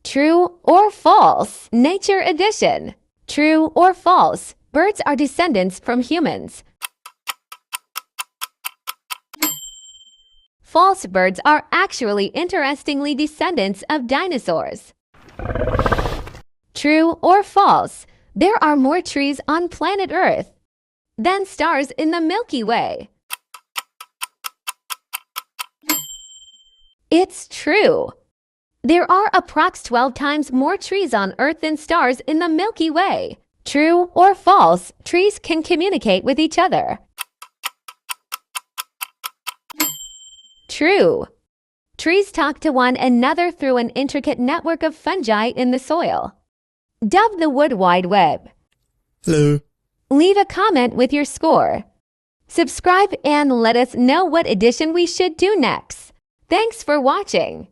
True or false? Nature Edition. True or false? Birds are descendants from humans. False, birds are actually interestingly descendants of dinosaurs. True or false? There are more trees on planet Earth than stars in the Milky Way. It's true. There are approx 12 times more trees on Earth than stars in the Milky Way. True or false? Trees can communicate with each other. True. Trees talk to one another through an intricate network of fungi in the soil. Dubbed the Wood Wide Web. Hello. Leave a comment with your score. Subscribe and let us know what edition we should do next. Thanks for watching.